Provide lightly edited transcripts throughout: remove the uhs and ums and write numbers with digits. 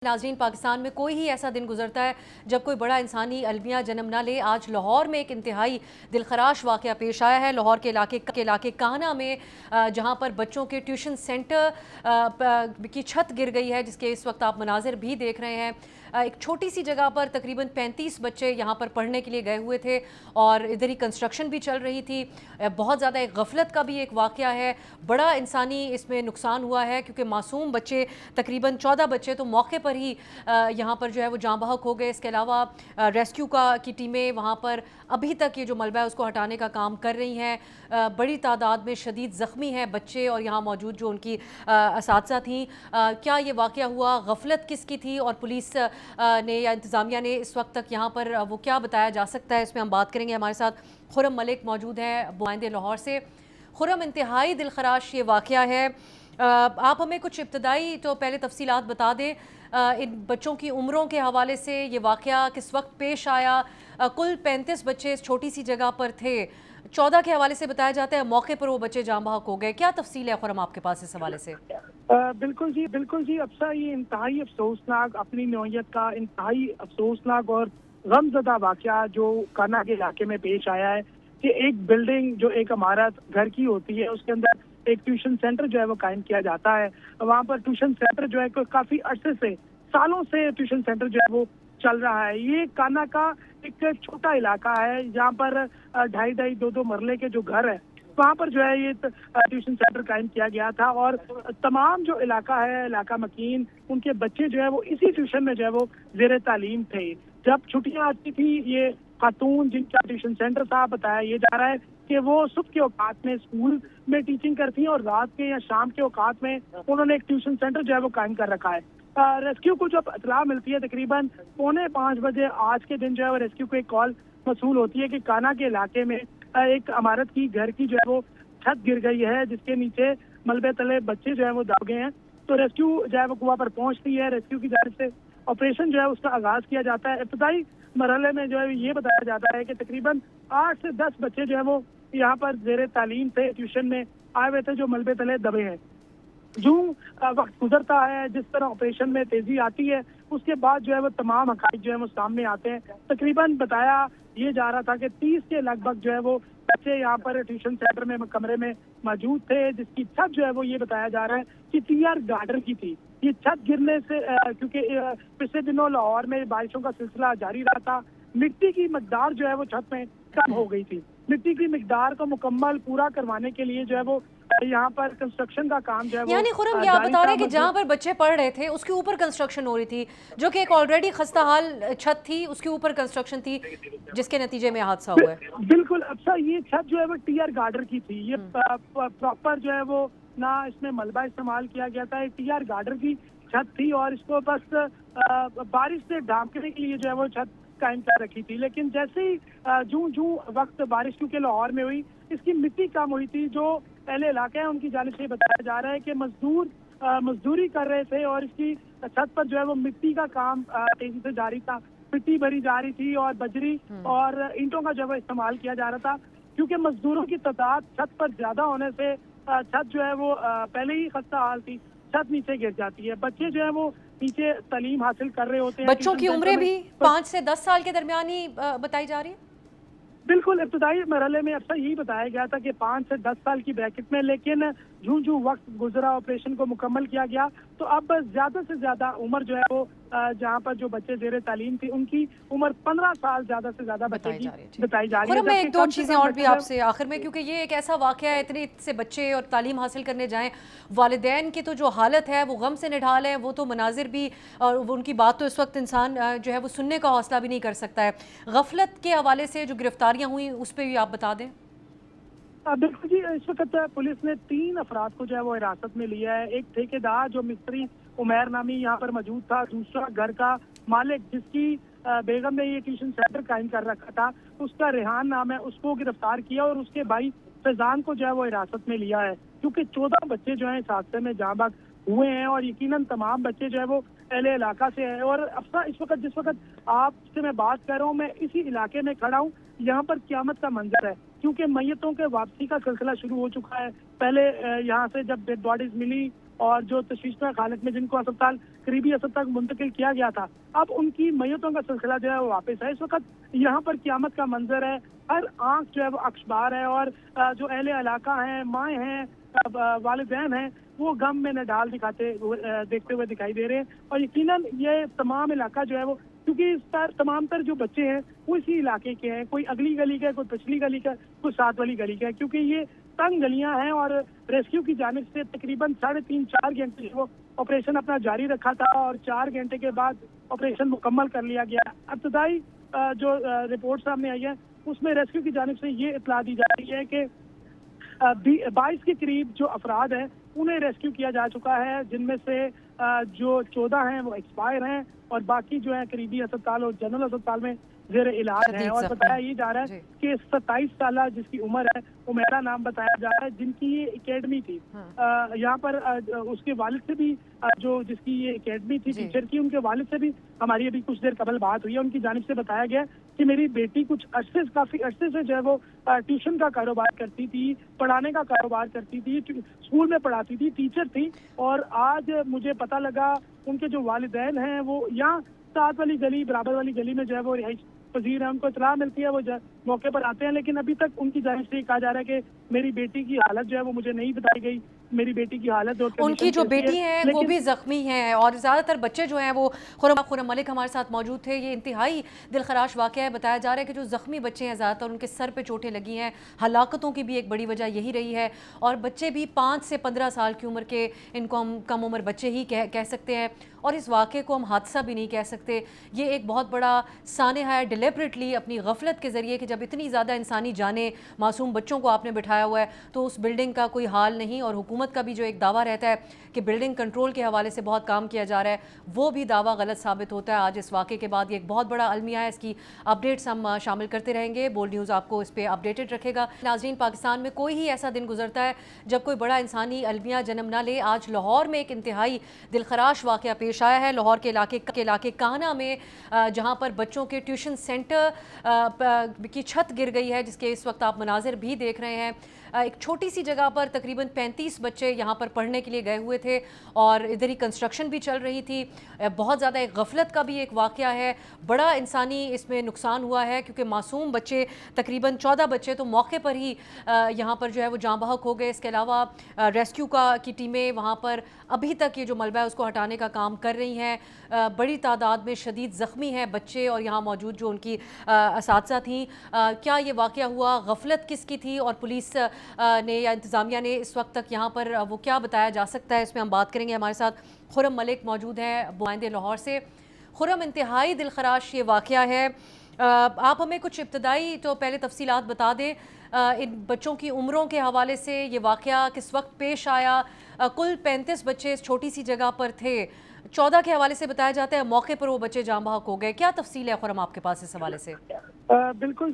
नाज़रीन, पाकिस्तान में कोई ही ऐसा दिन गुजरता है जब कोई बड़ा इंसानी अलमिया जन्म ना ले। आज लाहौर में एक इंतहाई दिलखराश वाक़या पेश आया है। लाहौर के इलाके काहना में जहां पर बच्चों के ट्यूशन सेंटर की छत गिर गई है, जिसके इस वक्त आप मनाजिर भी देख रहे हैं। एक छोटी सी जगह पर तकरीबन 35 बच्चे यहाँ पर पढ़ने के लिए गए हुए थे और इधर ही कंस्ट्रक्शन भी चल रही थी। बहुत ज़्यादा एक गफलत का भी एक वाक़या है। बड़ा इंसानी इसमें नुकसान हुआ है क्योंकि मासूम बच्चे तकरीबन 14 बच्चे तो मौके पर ही यहाँ पर जो है वो जाँ बहक हो गए। इसके अलावा रेस्क्यू की टीमें वहाँ पर अभी तक ये जो मलबा है उसको हटाने का काम कर रही हैं। बड़ी तादाद में शदीद ज़ख्मी हैं बच्चे और यहाँ मौजूद जो उनकी असातिज़ा थी। क्या ये वाक़या हुआ, गफलत किसकी थी और पुलिस ने या इंतज़ामिया ने इस वक्त तक यहाँ पर वो क्या बताया जा सकता है, इसमें हम बात करेंगे। हमारे साथ खुर्रम मलिक मौजूद हैं बुआइंदे लाहौर से। खुर्रम, इंतहाई दिलखराश ये वाक़या है। आप हमें कुछ इब्तदाई तो पहले तफसीलात बता दें इन बच्चों की उम्रों के हवाले से। ये वाक़या किस वक्त पेश आया? कुल 35 बच्चे इस छोटी सी जगह पर थे। 14 के हवाले से बताया जाता है मौके पर वो बच्चे जाँ बहक हो गए। क्या तफसील है खुर्रम आपके पास इस हवाले से? बिल्कुल जी अफसा, ये इंतहाई अफसोसनाक, अपनी नौयत का इंतहाई अफसोसनाक और गमज़दा वाक़या जो काना के इलाके में पेश आया है कि एक बिल्डिंग जो एक इमारत घर की होती है उसके अंदर एक ट्यूशन सेंटर जो है वो कायम किया जाता है। वहाँ पर ट्यूशन सेंटर जो है काफ़ी अरसे से, सालों से ट्यूशन सेंटर जो है वो चल रहा है। ये काना का एक छोटा इलाका है जहाँ पर 2.5-2 मरले के जो घर है वहाँ पर जो है ये ट्यूशन सेंटर कायम किया गया था और तमाम जो इलाका है, इलाका मकीन, उनके बच्चे जो है वो इसी ट्यूशन में जो है वो ज़ेरे तालीम थे। जब छुट्टियाँ आती थी, ये खातून जिनका ट्यूशन सेंटर था, बताया ये जा रहा है कि वो सुबह के औकात में स्कूल में टीचिंग करती हैं और रात के या शाम के औकात में उन्होंने एक ट्यूशन सेंटर जो है वो कायम कर रखा है। रेस्क्यू को जब इत्तला मिलती है तकरीबन 4:45 बजे आज के दिन जो है वो रेस्क्यू को एक कॉल मसूल होती है कि काना के इलाके में एक इमारत की घर की जो है वो छत गिर गई है, जिसके नीचे मलबे तले बच्चे जो है वो दब गए हैं। तो रेस्क्यू जो है वो वहाँ पर पहुंचती है। रेस्क्यू की जानिब से ऑपरेशन जो है उसका आगाज किया जाता है। इब्तदाई मरहले में जो है ये बताया जाता है कि तकरीबन 8 से 10 बच्चे जो है वो यहाँ पर जेरे तालीम से ट्यूशन में आए हुए थे जो मलबे तले दबे हैं। जो वक्त गुजरता है, जिस तरह ऑपरेशन में तेजी आती है, उसके बाद जो है वो तमाम हकाइक जो है वो सामने आते हैं। तकरीबन बताया ये जा रहा था कि 30 के लगभग जो है वो बच्चे यहाँ पर ट्यूशन सेंटर में कमरे में मौजूद थे, जिसकी छत जो है वो ये बताया जा रहा है कि टीआर गार्डर की थी। ये छत गिरने से क्योंकि पिछले दिनों लाहौर में बारिशों का सिलसिला जारी रहा था, मिट्टी की मकदार जो है वो छत में कम हो गई थी। मिट्टी की मकदार को मुकम्मल पूरा करवाने के लिए जो है वो यहाँ पर कंस्ट्रक्शन का काम जो है वो, यानी खुर्रम, ये आप बता रहे हैं कि जहाँ पर बच्चे पढ़ रहे थे उसके ऊपर कंस्ट्रक्शन हो रही थी, जो कि एक ऑलरेडी खस्ता हाल छत थी, उसके ऊपर कंस्ट्रक्शन थी, जिसके नतीजे में हादसा हुआ है। बिल्कुल। अच्छा, ये छत जो है वो टीआर गार्डर की थी। ये प्रॉपर जो है वो ना इसमें मलबा इस्तेमाल किया गया था, टीआर गार्डर की छत थी और इसको बस बारिश से ढांकने के लिए जो है वो छत कायम कर रखी थी। लेकिन जैसे ही जूं वक्त बारिश क्योंकि लाहौर में हुई, इसकी मिट्टी कम हुई थी। जो पहले इलाके हैं उनकी जानिब से बताया जा रहा है कि मजदूरी कर रहे थे और इसकी छत पर जो है वो मिट्टी का काम तेजी से जारी था। मिट्टी भरी जा रही थी और बजरी और ईंटों का जो है इस्तेमाल किया जा रहा था। क्योंकि मजदूरों की तादाद छत पर ज्यादा होने से छत जो है वो पहले ही खस्ता हाल थी, छत नीचे गिर जाती है। बच्चे जो है वो नीचे तालीम हासिल कर रहे होते हैं। बच्चों की उम्रें भी 5 से 10 साल के दरमियान ही बताई जा रही है। बिल्कुल, इब्तदाई मरहले में अक्सर यही बताया गया था कि 5 से 10 साल की ब्रैकेट में, लेकिन जूं वक्त गुजरा, ऑपरेशन को मुकम्मल किया गया तो अब ज्यादा से ज्यादा उम्र जो है वो जहाँ पर जो बच्चे जेरे तालीम थी उनकी उम्र 15 साल ज्यादा से ज्यादा बच्चे की बताई जा रही है। मैं एक दो चीज़ें और भी आपसे आखिर में, क्योंकि ये एक ऐसा वाक़या है, इतने से बच्चे और तालीम हासिल करने जाएं, वालिदैन की तो जो हालत है वो गम से निढाल है। वो तो मनाजिर भी और उनकी बात तो इस वक्त इंसान जो है वो सुनने का हौसला भी नहीं कर सकता है। गफलत के हवाले से जो गिरफ्तारियाँ हुई उस पर भी आप बता दें। बिल्कुल जी, इस वक्त पुलिस ने 3 अफराद को जो है वो हिरासत में लिया है। एक ठेकेदार जो मिस्त्री उमैर नामी यहाँ पर मौजूद था, दूसरा घर का मालिक जिसकी बेगम ने ये ट्यूशन सेंटर कायम कर रखा था, उसका रेहान नाम है, उसको गिरफ्तार किया और उसके भाई फैजान को जो है वो हिरासत में लिया है। क्योंकि 14 बच्चे जो है इस हादसे में जाँ बहक हुए हैं और यकीनन तमाम बच्चे जो है वो अहले इलाका से हैं। और अफसा, इस वक्त जिस वक्त आपसे मैं बात कर रहा हूँ, मैं इसी इलाके में खड़ा हूँ। यहाँ पर क़यामत का मंजर है क्योंकि मैयतों के वापसी का सिलसिला शुरू हो चुका है। पहले यहाँ से जब डेड बॉडीज मिली और जो तशवीशनाक हालत में जिनको अस्पताल करीबी अस्पताल मुंतकिल किया गया था, अब उनकी मैयतों का सिलसिला जो है वो वापस है। इस वक्त यहाँ पर क़यामत का मंजर है, हर आंख जो है वो अखबार है और जो अहले इलाका हैं, माएँ हैं, वालिदैन हैं, वो गम में नडाल देखते हुए दिखाई दे रहे हैं। और यकीनन ये तमाम इलाका जो है वो, क्योंकि इस पर तमाम तर जो बच्चे हैं वो इसी इलाके के हैं, कोई अगली गली का, कोई पिछली गली का, कोई साथ वाली गली का है, क्योंकि ये तंग गलियां हैं। और रेस्क्यू की जानिब से तकरीबन 3.5-4 घंटे वो ऑपरेशन अपना जारी रखा था और 4 घंटे के बाद ऑपरेशन मुकम्मल कर लिया गया। इब्तदाई जो रिपोर्ट सामने आई है उसमें रेस्क्यू की जानिब से ये इत्तला दी जा रही है कि 22 के करीब जो अफराद हैं उन्हें रेस्क्यू किया जा चुका है, जिनमें से जो 14 हैं वो एक्सपायर हैं और बाकी जो है करीबी अस्पताल और जनरल अस्पताल में जेर इलाज है। और बताया ये जा रहा है कि 27 साल जिसकी उम्र है, उमेरा नाम बताया जा रहा है, जिनकी ये एकेडमी थी। यहाँ पर उसके वालिद से भी जो जिसकी ये एकेडमी थी टीचर की, उनके वालिद से भी हमारी अभी कुछ देर कबल बात हुई है। उनकी जानिब से बताया गया कि मेरी बेटी काफी अरसे से जो है वो ट्यूशन का कारोबार करती थी, पढ़ाने का कारोबार करती थी, स्कूल में पढ़ाती थी, टीचर थी। और आज मुझे पता लगा उनके जो वालिदैन हैं वो यहाँ साथ वाली गली, बराबर वाली गली में जो है वो रिहाइश पजीर है, उनको इत्तला मिलती है, वो मौके पर आते हैं, लेकिन अभी तक उनकी जानिब से कहा जा रहा है कि मेरी बेटी की हालत जो है वो मुझे नहीं बताई गई। मेरी बेटी की हालत और उनकी जो बेटी है वो भी जख्मी है और ज़्यादातर बच्चे जो हैं वो खुरम मलिक हमारे साथ मौजूद थे। ये इंतहाई दिलखराश वाक़या है। बताया जा रहा है कि जो ज़ख्मी बच्चे हैं ज़्यादातर उनके सर पे चोटें लगी हैं। हलाकतों की भी एक बड़ी वजह यही रही है और बच्चे भी 5 से 15 साल की उम्र के, इनको हम कम उम्र बच्चे ही कह सकते हैं। और इस वाक़े को हम हादसा भी नहीं कह सकते, ये एक बहुत बड़ा सानहा है, डिलिबरेटली अपनी गफलत के ज़रिए कि जब इतनी ज़्यादा इंसानी जानें, मासूम बच्चों को आपने बिठाया हुआ है तो उस बिल्डिंग का कोई हाल नहीं। और हुकूमत का भी जो एक दावा रहता है कि बिल्डिंग कंट्रोल के हवाले से बहुत काम किया जा रहा है, वो भी दावा गलत साबित होता है। आज इस वाक़े के बाद ये एक बहुत बड़ा अलमिया है, इसकी अपडेट्स हम शामिल करते रहेंगे। बोल्ड न्यूज़ आपको इस पर अपडेटेड रखेगा। नाज़रीन, पाकिस्तान में कोई ही ऐसा दिन गुजरता है जब कोई बड़ा इंसानी अलमिया जन्म ना ले। आज लाहौर में एक इंतहाई दिलखराश वाक़या पेश आया है। लाहौर के इलाके काहना में जहाँ पर बच्चों के ट्यूशन सेंटर की छत गिर गई है, जिसके इस वक्त आप मनाजिर भी देख रहे हैं। एक छोटी सी जगह पर तकरीबन 35 बच्चे यहाँ पर पढ़ने के लिए गए हुए थे और इधर ही कंस्ट्रक्शन भी चल रही थी। बहुत ज़्यादा एक गफलत का भी एक वाक़या है। बड़ा इंसानी इसमें नुकसान हुआ है क्योंकि मासूम बच्चे, तकरीबन 14 बच्चे तो मौके पर ही यहाँ पर जो है वो जाँ बहक हो गए। इसके अलावा रेस्क्यू की टीमें वहाँ पर अभी तक ये जो मलबा है उसको हटाने का काम कर रही हैं। बड़ी तादाद में शदीद ज़ख्मी हैं बच्चे और यहाँ मौजूद जो उनकी असातिज़ा थी। क्या ये वाक़या हुआ, गफलत किसकी थी और पुलिस ने या इंतज़ामिया ने इस वक्त तक यहाँ पर वो क्या बताया जा सकता है, इसमें हम बात करेंगे। हमारे साथ खुरम मलिक मौजूद हैं बुआइंदे लाहौर से। खुरम, इंतहाई दिलखराश ये वाक़या है, आप हमें कुछ इब्तदाई तो पहले तफसीलात बता दें। इन बच्चों की उम्रों के हवाले से ये वाक़या किस वक्त पेश आया? कुल 35 बच्चे इस छोटी सी जगह पर थे, 14 के हवाले से बताया जाता है मौके पर वो बच्चे जाँ बहक हो गए। क्या तफसील है खुरम आपके पास इस हवाले से? बिल्कुल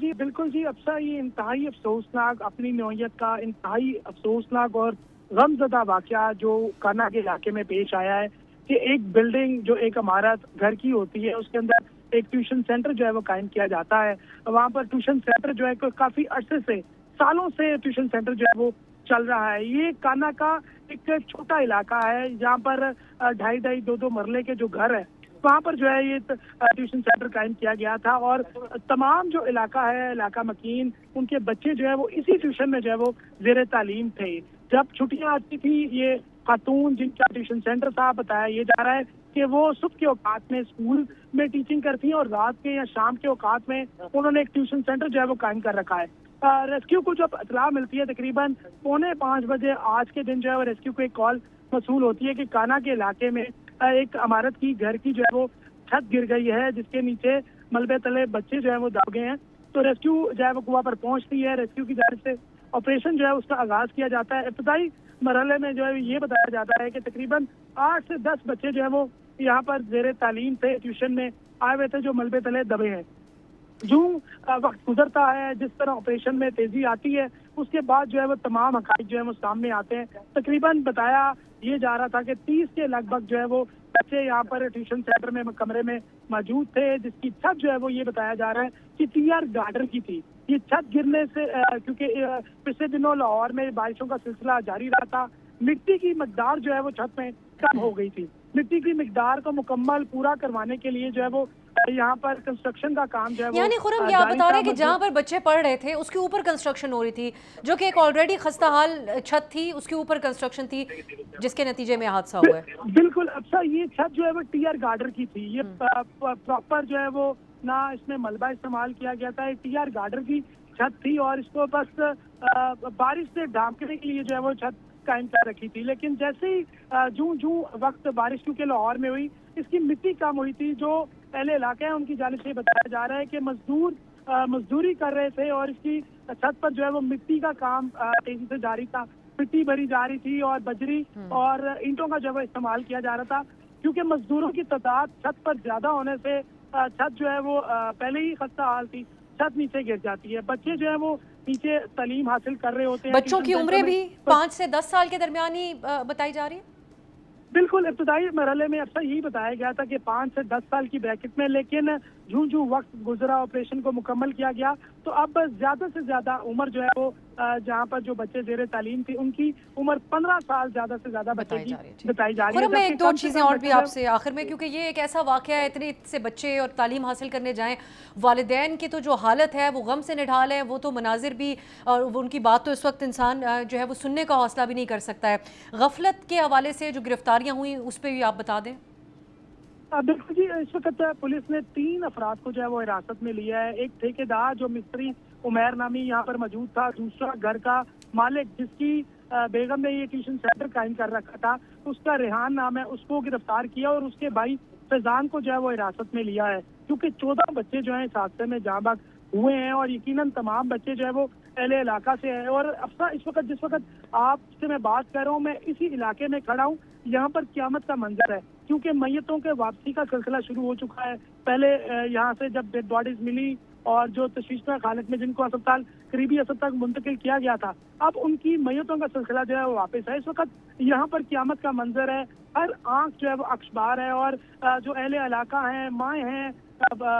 जी अफसा, ये इंतहाई अफसोसनाक, अपनी नौयत का इंतहाई अफसोसनाक और गमज़दा वाक़या जो काना के इलाके में पेश आया है कि एक बिल्डिंग जो एक इमारत घर की होती है उसके अंदर एक ट्यूशन सेंटर जो है वो कायम किया जाता है। वहाँ पर ट्यूशन सेंटर जो है काफ़ी अरसे से, सालों से ट्यूशन सेंटर जो है वो चल रहा है। ये काना का एक छोटा इलाका है जहाँ पर 2.5-2 मरले के जो घर है वहाँ पर जो है ये ट्यूशन सेंटर कायम किया गया था और तमाम जो इलाका है, इलाका मकीन, उनके बच्चे जो है वो इसी ट्यूशन में जो है वो ज़ेरे तालीम थे। जब छुट्टियाँ आती थी, ये खातून जिनका ट्यूशन सेंटर था, बताया ये जा रहा है कि वो सुबह के औकात में स्कूल में टीचिंग करती हैं और रात के या शाम के औकात में उन्होंने एक ट्यूशन सेंटर जो है वो कायम कर रखा है। रेस्क्यू को जब इत्तला मिलती है तकरीबन 4:45 बजे आज के दिन जो है वो रेस्क्यू को एक कॉल मसूल होती है कि काना के इलाके में एक इमारत की घर की जो है वो छत गिर गई है, जिसके नीचे मलबे तले बच्चे जो है वो दब गए हैं। तो रेस्क्यू जो है वो वहाँ पर पहुंचती है। रेस्क्यू की जानिब से ऑपरेशन जो है उसका आगाज किया जाता है। इब्तदाई मरहले में जो है ये बताया जाता है कि तकरीबन 8 से 10 बच्चे जो है वो यहाँ पर जेरे तालीम से ट्यूशन में आए हुए थे जो मलबे तले दबे हैं। जो वक्त गुजरता है, जिस तरह ऑपरेशन में तेजी आती है, उसके बाद जो है वो तमाम हकाइक जो है वो सामने आते हैं। तकरीबन बताया ये जा रहा था कि 30 के लगभग जो है वो बच्चे यहाँ पर ट्यूशन सेंटर में कमरे में मौजूद थे, जिसकी छत जो है वो ये बताया जा रहा है कि टीआर गार्डन की थी। ये छत गिरने से क्योंकि पिछले दिनों लाहौर में बारिशों का सिलसिला जारी रहा था, मिट्टी की मकदार जो है वो छत में कम हो गई थी। मिट्टी की मकदार को मुकम्मल पूरा करवाने के लिए जो है वो यहाँ पर कंस्ट्रक्शन का काम जो है वो यानी खुरम, ये आप जारी बता रहे था। हैं कि जहाँ पर बच्चे पढ़ रहे थे उसके ऊपर कंस्ट्रक्शन हो रही थी, जो कि एक ऑलरेडी खस्ता हाल छत थी, उसके ऊपर कंस्ट्रक्शन थी, जिसके नतीजे में हादसा हुआ है। बिल्कुल। अच्छा, ये छत जो है वो टीआर गार्डर की थी। ये प्रॉपर जो है वो ना इसमें मलबा इस्तेमाल किया गया था, टीआर गार्डर की छत थी और इसको बस बारिश से ढांकने के लिए जो है वो छत कायम कर रखी थी। लेकिन जैसे ही जूं वक्त बारिश क्योंकि लाहौर में हुई, इसकी मिट्टी कम हुई थी। जो पहले इलाके हैं उनकी जानिब से बताया जा रहा है कि मजदूरी कर रहे थे और इसकी छत पर जो है वो मिट्टी का काम तेजी से जारी था। मिट्टी भरी जा रही थी और बजरी और ईंटों का जो है वो इस्तेमाल किया जा रहा था। क्योंकि मजदूरों की तादाद छत पर ज्यादा होने से छत जो है वो पहले ही खस्ता हाल थी, छत नीचे गिर जाती है। बच्चे जो है वो नीचे तालीम हासिल कर रहे होते हैं। बच्चों की उम्रें भी 5 से 10 साल के दरमियान ही बताई जा रही है। बिल्कुल, इब्तदाई मरहले में अक्सर यही बताया गया था कि 5 से 10 साल की ब्रैकेट में, लेकिन जूं वक्त गुजरा, ऑपरेशन को मुकम्मल किया गया, तो अब ज्यादा से ज्यादा उम्र जो है वो जहाँ पर जो बच्चे जेर तालीम थी उनकी उम्र 15 साल ज्यादा से ज्यादा बताई जा रही है। मैं एक दो चीज़ें और भी आपसे आखिर में, क्योंकि ये एक ऐसा वाक़या है, इतने से बच्चे और तालीम हासिल करने जाएं, वालिदैन की तो जो हालत है वो गम से निढाल है, वो तो मनाजिर भी और उनकी बात तो इस वक्त इंसान जो है वो सुनने का हौसला भी नहीं कर सकता है। गफलत के हवाले से जो गिरफ्तारियाँ हुई उस पर भी आप बता दें। बिल्कुल जी, इस वक्त पुलिस ने 3 अफराद को जो है वो हिरासत में लिया है। एक ठेकेदार जो मिस्त्री उमैर नामी यहाँ पर मौजूद था, दूसरा घर का मालिक जिसकी बेगम ने ये ट्यूशन सेंटर कायम कर रखा था, उसका रेहान नाम है, उसको गिरफ्तार किया और उसके भाई फैजान को जो है वो हिरासत में लिया है। क्योंकि 14 बच्चे जो है इस हादसे में जाँ बहक हुए हैं और यकीनन तमाम बच्चे जो है वो अहले इलाका से हैं। और अफसर इस वक्त जिस वक्त आपसे मैं बात कर रहा हूँ, मैं इसी इलाके में खड़ा हूँ। यहाँ पर क़यामत का मंजर है, क्योंकि मैयतों के वापसी का सिलसिला शुरू हो चुका है। पहले यहाँ से जब डेड बॉडीज मिली और जो तशवीशनाक हालत में जिनको अस्पताल करीबी अस्पताल मुंतकिल किया गया था, अब उनकी मैयतों का सिलसिला जो है वो वापस है। इस वक्त यहाँ पर क़यामत का मंजर है, हर आंख जो है वो अखबार है और जो अहले इलाका हैं, माएँ हैं,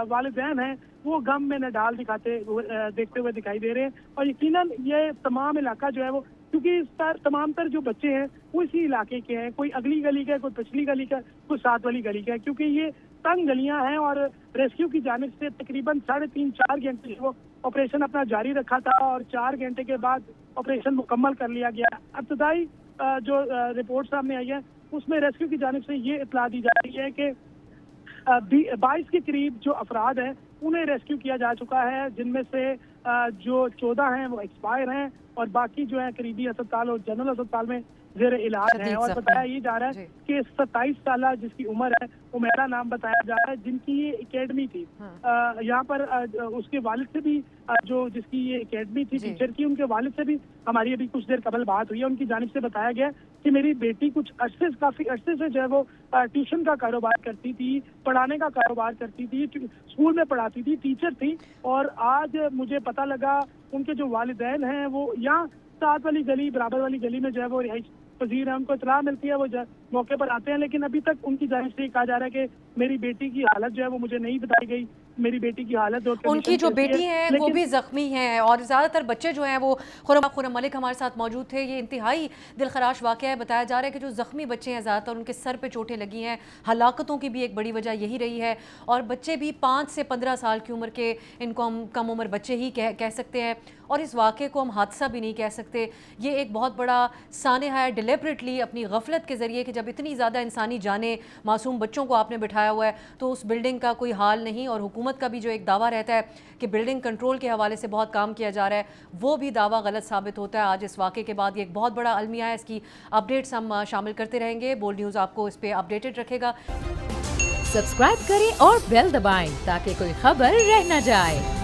वालिदैन हैं, वो गम में नडाल देखते हुए दिखाई दे रहे हैं। और यकीनन ये तमाम इलाका जो है वो, क्योंकि इस पर तमाम तर जो बच्चे हैं वो इसी इलाके के हैं, कोई अगली गली का, कोई पिछली गली का, कोई साथ वाली गली का है। क्योंकि ये तंग गलियां हैं और रेस्क्यू की जानिब से तकरीबन 3.5-4 घंटे वो ऑपरेशन अपना जारी रखा था और 4 घंटे के बाद ऑपरेशन मुकम्मल कर लिया गया। इब्तदाई जो रिपोर्ट सामने आई है उसमें रेस्क्यू की जानिब से ये इत्तला दी जा रही है कि 22 के करीब जो अफराद हैं उन्हें रेस्क्यू किया जा चुका है, जिनमें से जो 14 हैं वो एक्सपायर हैं और बाकी जो है करीबी अस्पताल और जनरल अस्पताल में जेर इलाज है। और बताया ये जा रहा है कि 27 साल जिसकी उम्र है, उमेरा नाम बताया जा रहा है, जिनकी ये एकेडमी थी। यहाँ पर उसके वालिद से भी जो जिसकी ये एकेडमी थी टीचर की, उनके वालिद से भी हमारी अभी कुछ देर कबल बात हुई है। उनकी जानिब से बताया गया कि मेरी बेटी काफी अरसे से जो है वो ट्यूशन का कारोबार करती थी, पढ़ाने का कारोबार करती थी, स्कूल में पढ़ाती थी, टीचर थी। और आज मुझे पता लगा उनके जो वालिदैन हैं वो यहाँ साथ वाली गली, बराबर वाली गली में जो है वो रिहाइश पजीर है, उनको इतला मिलती है, वो मौके पर आते हैं। लेकिन अभी तक उनकी जानिब से कहा जा रहा है कि मेरी बेटी की हालत जो है वो मुझे नहीं बताई गई। मेरी बेटी की हालत और उनकी जो बेटी है वो भी जख्मी है और ज़्यादातर बच्चे जो हैं वो खुरम मलिक हमारे साथ मौजूद थे। ये इंतहाई दिलखराश वाक़या है। बताया जा रहा है कि जो ज़ख्मी बच्चे हैं ज़्यादातर उनके सर पे चोटें लगी हैं। हलाकतों की भी एक बड़ी वजह यही रही है और बच्चे भी 5 से 15 साल की उम्र के, इनको हम कम उम्र बच्चे ही कह सकते हैं। और इस वाक़े को हम हादसा भी नहीं कह सकते, ये एक बहुत बड़ा सानहा है, डिलिबरेटली अपनी गफलत के ज़रिए कि जब इतनी ज़्यादा इंसानी जानें, मासूम बच्चों को आपने बिठाया हुआ है तो उस बिल्डिंग का कोई हाल नहीं। और हुकूमत का भी जो एक दावा रहता है कि बिल्डिंग कंट्रोल के हवाले से बहुत काम किया जा रहा है, वो भी दावा गलत साबित होता है। आज इस वाक़े के बाद ये एक बहुत बड़ा अलमिया है, इसकी अपडेट्स हम शामिल करते रहेंगे। बोल्ड न्यूज़ आपको इस पर अपडेटेड रखेगा। सब्सक्राइब करें और बेल दबाएं ताकि कोई खबर रह न जाए।